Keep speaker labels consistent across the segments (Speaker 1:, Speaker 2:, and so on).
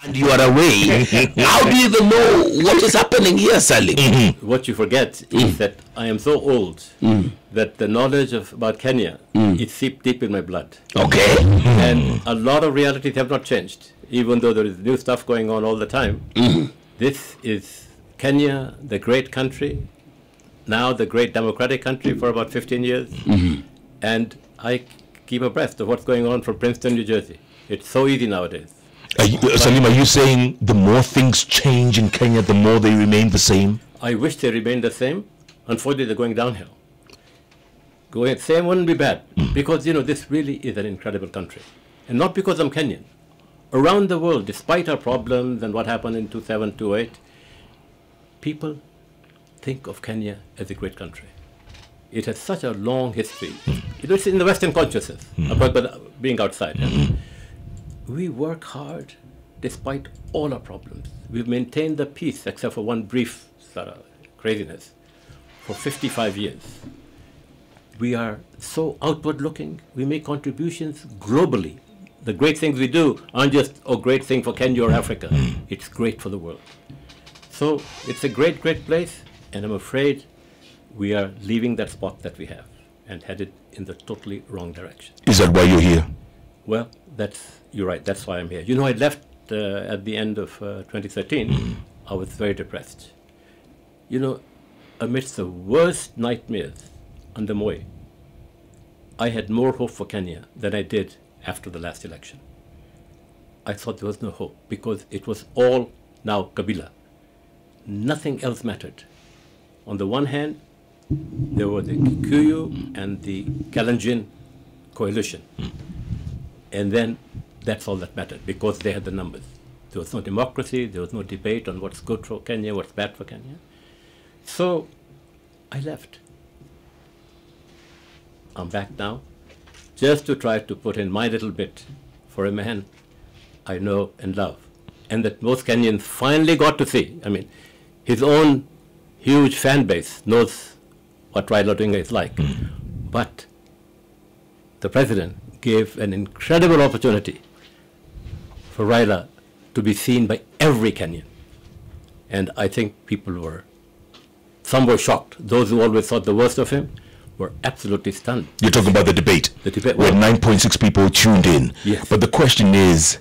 Speaker 1: and you are away, how do you even know what is happening here, Salim?
Speaker 2: What you forget is that I am so old that the knowledge about Kenya is seeped deep in my blood.
Speaker 1: Okay.
Speaker 2: And a lot of realities have not changed, even though there is new stuff going on all the time. This is Kenya, the great country, now the great democratic country for about 15 years. And I keep abreast of what's going on from Princeton, New Jersey. It's so easy nowadays.
Speaker 3: Salim, are you saying the more things change in Kenya, the more they remain the same?
Speaker 2: I wish they remained the same. Unfortunately, they're going downhill. Going same wouldn't be bad, because, you know, this really is an incredible country. And not because I'm Kenyan. Around the world, despite our problems and what happened in 2007, 2008, people think of Kenya as a great country. It has such a long history. It's in the Western consciousness, about being outside. We work hard despite all our problems. We've maintained the peace, except for one brief craziness, for 55 years. We are so outward looking. We make contributions globally. The great things we do aren't just a great thing for Kenya or Africa. It's great for the world. So it's a great, great place, and I'm afraid we are leaving that spot that we have and headed in the totally wrong direction.
Speaker 3: Is that why you're here?
Speaker 2: Well, you're right, that's why I'm here. You know, I left at the end of 2013. I was very depressed. You know, amidst the worst nightmares under Moi, I had more hope for Kenya than I did after the last election. I thought there was no hope because it was all now Kabila. Nothing else mattered. On the one hand, there were the Kikuyu and the Kalenjin coalition. And then that's all that mattered because they had the numbers. There was no democracy, there was no debate on what's good for Kenya, what's bad for Kenya. So I left. I'm back now just to try to put in my little bit for a man I know and love, and that most Kenyans finally got to see. I mean, his own huge fan base knows what Raila Odinga is like. But the president gave an incredible opportunity for Raila to be seen by every Kenyan. And I think some were shocked. Those who always thought the worst of him were absolutely stunned.
Speaker 3: You're talking about the debate?
Speaker 2: The debate.
Speaker 3: Where 9.6 people tuned in.
Speaker 2: Yes.
Speaker 3: But the question is,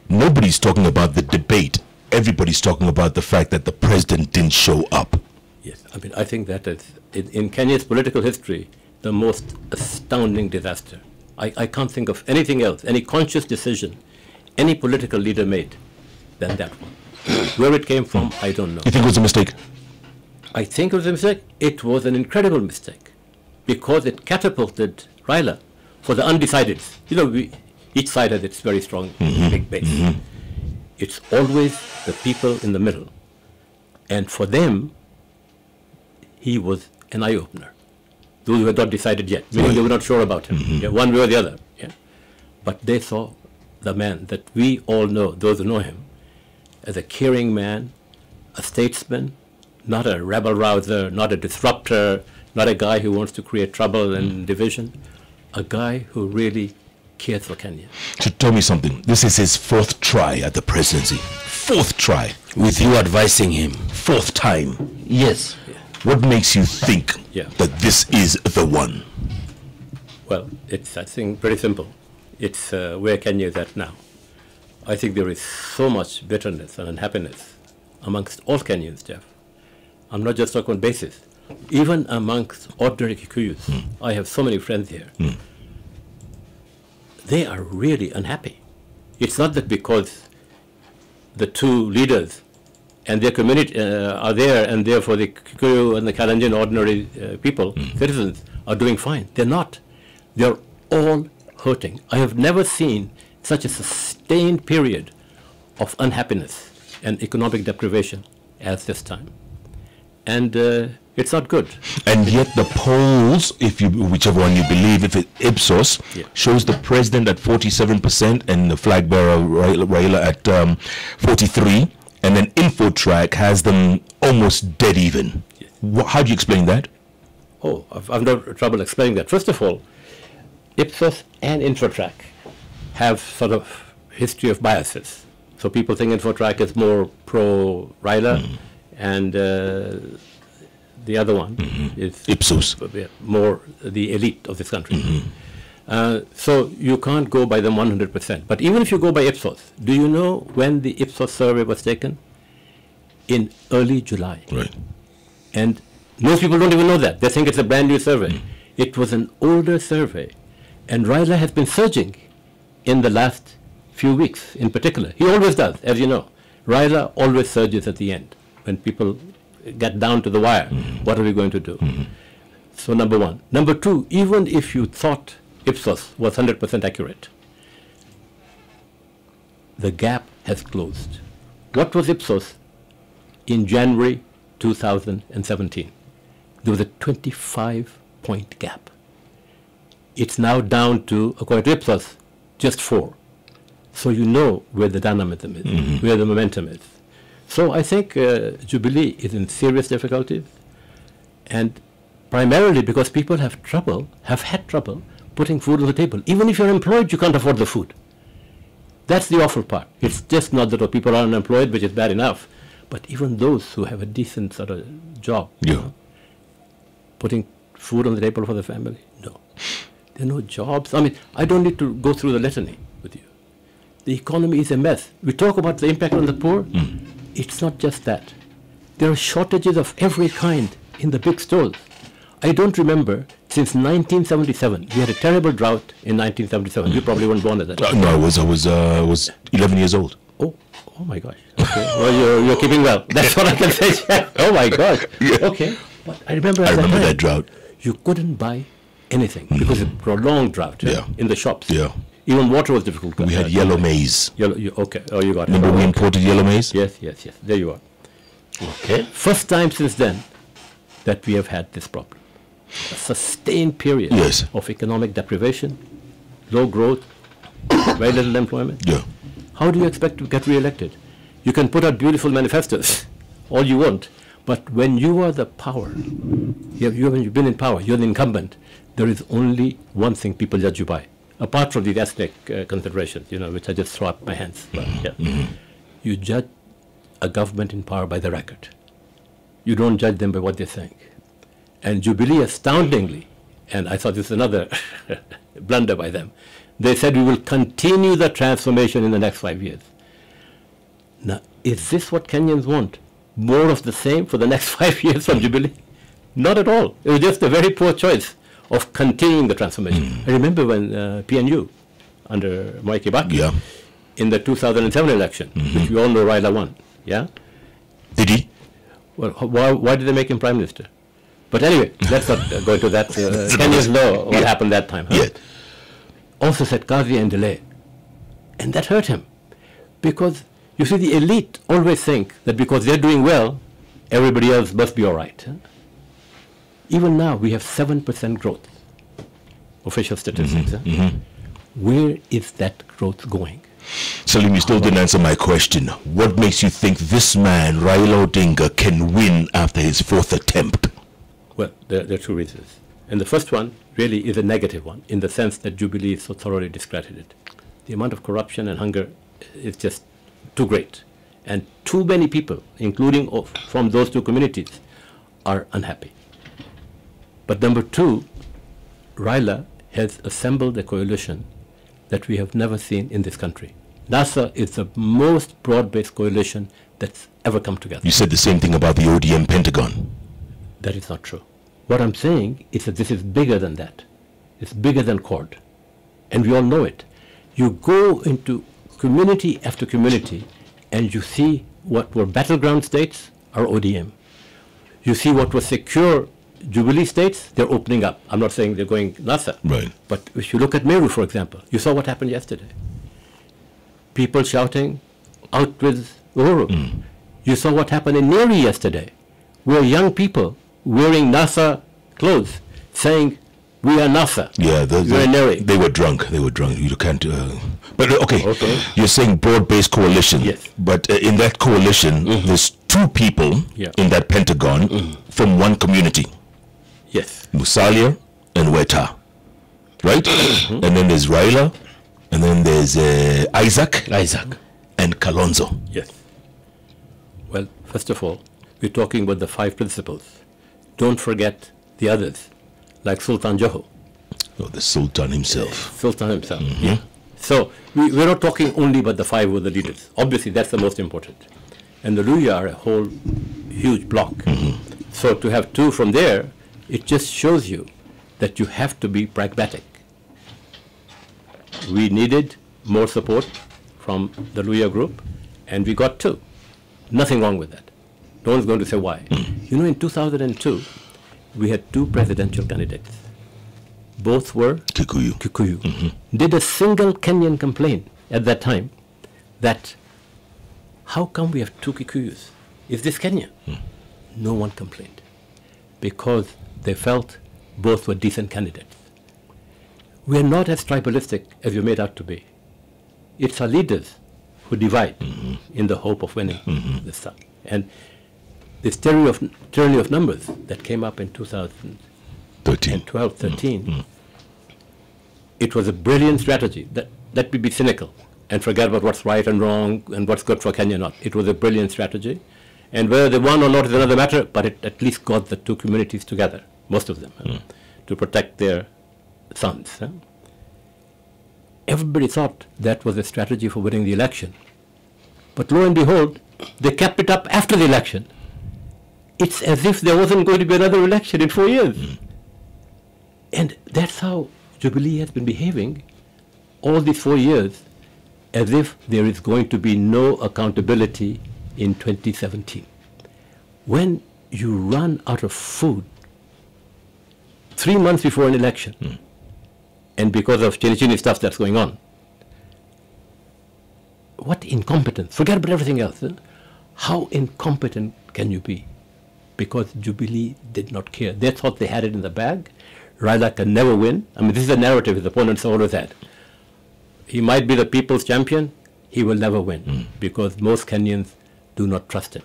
Speaker 3: nobody's talking about the debate. Everybody's talking about the fact that the president didn't show up.
Speaker 2: Yes, I mean, I think that is, in Kenya's political history, the most astounding disaster. I can't think of anything else, any conscious decision any political leader made than that one. Where it came from, I don't know.
Speaker 3: You think it was a mistake?
Speaker 2: I think it was a mistake. It was an incredible mistake because it catapulted Raila for the undecided. You know, each side has its very strong big base. It's always the people in the middle. And for them, he was an eye-opener. Those who had not decided yet, meaning they were not sure about him, one way or the other. Yeah. But they saw the man that we all know, those who know him, as a caring man, a statesman, not a rebel-rouser, not a disruptor, not a guy who wants to create trouble and division, a guy who really cares for Kenya.
Speaker 3: So tell me something. This is his 4th try at the presidency. 4th try.
Speaker 1: With you advising him.
Speaker 3: 4th time.
Speaker 1: Yes.
Speaker 3: What makes you think that this is the one?
Speaker 2: Well, it's, I think, pretty simple. It's where Kenya is at now. I think there is so much bitterness and unhappiness amongst all Kenyans, Jeff. I'm not just talking on basis. Even amongst ordinary Kikuyus, I have so many friends here. They are really unhappy. It's not that because the two leaders and their community are there, and therefore the Kikuyu and the Kalenjin ordinary people, citizens, are doing fine. They're not. They're all hurting. I have never seen such a sustained period of unhappiness and economic deprivation as this time. And it's not good.
Speaker 3: And yet the polls, whichever one you believe, if it's Ipsos, shows the president at 47% and the flag bearer Raila at 43%. And then InfoTrack has them almost dead even. Yes. How do you explain that?
Speaker 2: Oh, I've no trouble explaining that. First of all, Ipsos and InfoTrack have sort of history of biases. So people think InfoTrack is more pro-Raila, and the other one is
Speaker 3: Ipsos.
Speaker 2: more the elite of this country. So you can't go by them 100%. But even if you go by Ipsos, do you know when the Ipsos survey was taken? In early July.
Speaker 3: Right.
Speaker 2: And most people don't even know that. They think it's a brand new survey. It was an older survey. And Raila has been surging in the last few weeks in particular. He always does, as you know. Raila always surges at the end when people get down to the wire. What are we going to do? So number one. Number two, even if you thought Ipsos was 100% accurate, the gap has closed. What was Ipsos in January 2017? There was a 25-point gap. It's now down to, according to Ipsos, just 4. So you know where the dynamism is, where the momentum is. So I think Jubilee is in serious difficulties, and primarily because people have had trouble putting food on the table. Even if you're employed, you can't afford the food. That's the awful part. It's just not that people are unemployed, which is bad enough, but even those who have a decent sort of job, putting food on the table for the family, no. There are no jobs. I mean, I don't need to go through the litany with you. The economy is a mess. We talk about the impact on the poor. It's not just that. There are shortages of every kind in the big stores. I don't remember since 1977. We had a terrible drought in 1977. You probably weren't born at that time.
Speaker 3: No, I was 11 years old.
Speaker 2: Oh my gosh. Okay. Well, you're keeping well. That's what I can say, Chef. Oh my gosh. Okay. But I remember
Speaker 3: that drought.
Speaker 2: You couldn't buy anything because it's a prolonged drought in the shops.
Speaker 3: Yeah.
Speaker 2: Even water was difficult.
Speaker 3: We had yellow maize.
Speaker 2: Okay. Oh, you got it.
Speaker 3: Remember we imported yellow maize?
Speaker 2: Yes. There you are. Okay. First time since then that we have had this problem. A sustained period of economic deprivation, low growth, very little employment.
Speaker 3: Yeah.
Speaker 2: How do you expect to get re-elected? You can put out beautiful manifestos, all you want, but when you are the power, when you've been in power, you're the incumbent, there is only one thing people judge you by, apart from these ethnic considerations, which I just throw up my hands. But, you judge a government in power by the record. You don't judge them by what they think. And Jubilee, astoundingly, and I thought this is another blunder by them, they said we will continue the transformation in the next 5 years. Now, is this what Kenyans want? More of the same for the next 5 years from Jubilee? Not at all. It was just a very poor choice of continuing the transformation. I remember when PNU, under Mwai Kibaki, in the 2007 election, which we all know Raila won,
Speaker 3: Did he?
Speaker 2: Well, why did they make him Prime Minister? But anyway, let's not go into that. Kenyans know what happened that time. Also said Kazi and delay. And that hurt him. Because, you see, the elite always think that because they're doing well, everybody else must be all right. Even now, we have 7% growth, official statistics. Where is that growth going?
Speaker 3: Salim, you still didn't answer my question. What makes you think this man, Raila Odinga, can win after his 4th attempt?
Speaker 2: Well, there are two reasons. And the first one really is a negative one, in the sense that Jubilee is so thoroughly discredited. The amount of corruption and hunger is just too great. And too many people, including from those two communities, are unhappy. But number two, Raila has assembled a coalition that we have never seen in this country. NASA is the most broad-based coalition that's ever come together.
Speaker 3: You said the same thing about the ODM Pentagon.
Speaker 2: That is not true. What I'm saying is that this is bigger than that. It's bigger than CORD. And we all know it. You go into community after community and you see what were battleground states are ODM. You see what were secure Jubilee states, they're opening up. I'm not saying they're going NASA.
Speaker 3: Right.
Speaker 2: But if you look at Meru, for example, you saw what happened yesterday. People shouting, out with Uhuru. You saw what happened in Nyeri yesterday, where young people wearing NASA clothes saying, we are NASA.
Speaker 3: Yeah, they were drunk. You can't. But okay, you're saying broad-based coalition.
Speaker 2: Yes.
Speaker 3: But in that coalition, there's 2 people in that Pentagon from one community.
Speaker 2: Yes.
Speaker 3: Musalia and Weta, right? And then there's Raila, and then there's Isaac. and Kalonzo.
Speaker 2: Yes. Well, first of all, we're talking about the 5 principles. Don't forget the others, like Sultan Joho.
Speaker 3: Oh, the Sultan himself.
Speaker 2: Sultan himself, yeah. So we're not talking only about the 5 who are the leaders. Obviously, that's the most important. And the Luya are a whole huge block. So to have 2 from there, it just shows you that you have to be pragmatic. We needed more support from the Luya group, and we got 2. Nothing wrong with that. No one's going to say why. You know, in 2002, we had 2 presidential candidates. Both were Kikuyu. Did a single Kenyan complain at that time that how come we have 2 Kikuyus? Is this Kenya? No one complained because they felt both were decent candidates. We are not as tribalistic as you're made out to be. It's our leaders who divide in the hope of winning this stuff. And this tyranny of numbers that came up in 2012, 13, it was a brilliant strategy. Let me be cynical and forget about what's right and wrong and what's good for Kenya or not. It was a brilliant strategy. And whether they won or not is another matter, but it at least got the 2 communities together, most of them, to protect their sons. Everybody thought that was a strategy for winning the election. But lo and behold, they kept it up after the election. It's as if there wasn't going to be another election in 4 years. And that's how Jubilee has been behaving all these 4 years, as if there is going to be no accountability in 2017. When you run out of food 3 months before an election, and because of chini stuff that's going on, what incompetence. Forget about everything else. How incompetent can you be? Because Jubilee did not care. They thought they had it in the bag. Raila can never win. I mean, this is a narrative his opponents always had. He might be the people's champion. He will never win because most Kenyans do not trust him.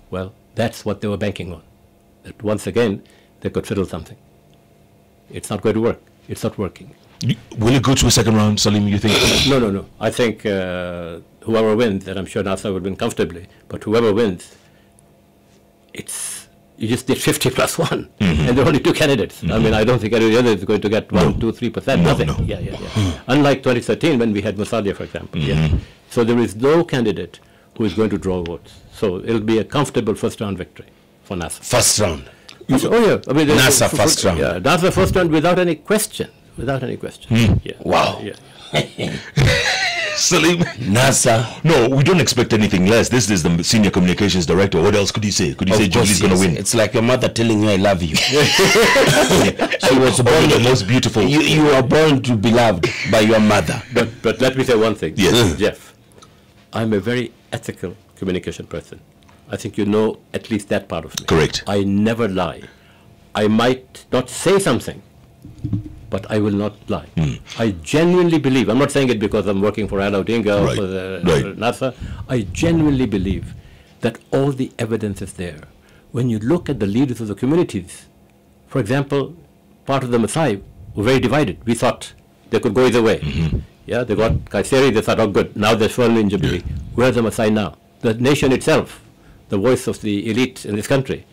Speaker 2: Well, that's what they were banking on. That once again, they could fiddle something. It's not going to work. It's not working.
Speaker 3: Will it go to a second round, Salim, you think?
Speaker 2: No. I think whoever wins, and I'm sure NASA will win comfortably, but whoever wins, you just did 50 plus 1, and there are only 2 candidates. I mean, I don't think any of the others is going to get 1, 2, 3%, nothing. No. Yeah. Unlike 2013 when we had Musalia, for example. So there is no candidate who is going to draw votes. So it'll be a comfortable first round victory for NASA.
Speaker 1: First round.
Speaker 2: I mean,
Speaker 1: NASA first round.
Speaker 2: Yeah, NASA first round without any question. Yeah.
Speaker 1: Wow.
Speaker 2: Yeah.
Speaker 3: Salim,
Speaker 1: NASA.
Speaker 3: No, we don't expect anything less. This is the senior communications director. What else could you say? Could you say Jubilee's going to win?
Speaker 1: It's like your mother telling you I love you. She was
Speaker 3: born the most beautiful.
Speaker 1: You were born to be loved by your mother.
Speaker 2: But let me say one thing.
Speaker 3: Yes.
Speaker 2: Jeff, I'm a very ethical communication person. I think you know at least that part of me.
Speaker 3: Correct.
Speaker 2: I never lie. I might not say something, but I will not lie. I genuinely believe, I'm not saying it because I'm working for Raila Odinga or for NASA, I genuinely believe that all the evidence is there. When you look at the leaders of the communities, for example, part of the Maasai were very divided. We thought they could go either way. Yeah, they got Kaiseri, they thought, oh good, now they're firmly in Jubilee. Where are the Maasai now? The nation itself, the voice of the elite in this country,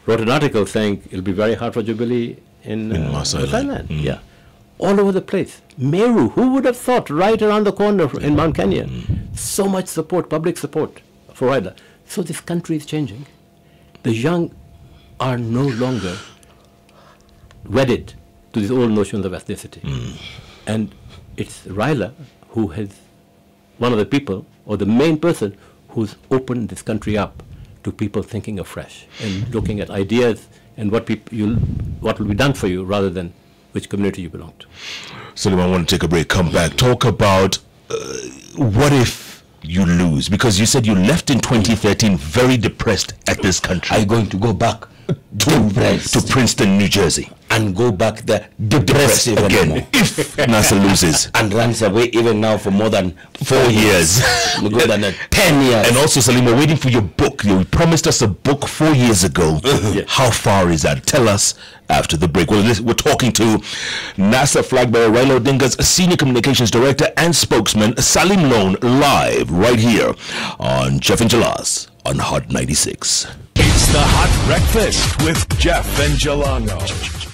Speaker 2: wrote an article saying it'll be very hard for Jubilee in Thailand. Yeah, all over the place. Meru, who would have thought, right around the corner in Mount Kenya, so much support, public support for Raila. So this country is changing. The young are no longer wedded to these old notions of ethnicity. And it's Raila who has one of the people, or the main person, who's opened this country up to people thinking afresh and looking at ideas and what will be done for you rather than which community you belong to.
Speaker 3: Salim, I want to take a break, come back, talk about what if you lose? Because you said you left in 2013 very depressed at this country.
Speaker 1: Are you going to go back?
Speaker 3: to Princeton, New Jersey,
Speaker 1: and go back there depressed
Speaker 3: again if NASA loses,
Speaker 1: and runs away even now for more than 4 years, more than 10 years.
Speaker 3: And also, Salim, we're waiting for your book. You promised us a book 4 years ago.
Speaker 2: Yes.
Speaker 3: How far is that? Tell us after the break. Well, we're talking to NASA flag bearer Raila Odinga's Senior Communications Director and Spokesman Salim Lone, live right here on Jeff and Jalas on Hot 96.
Speaker 4: It's the Hot Breakfast with Jeff and Jelano.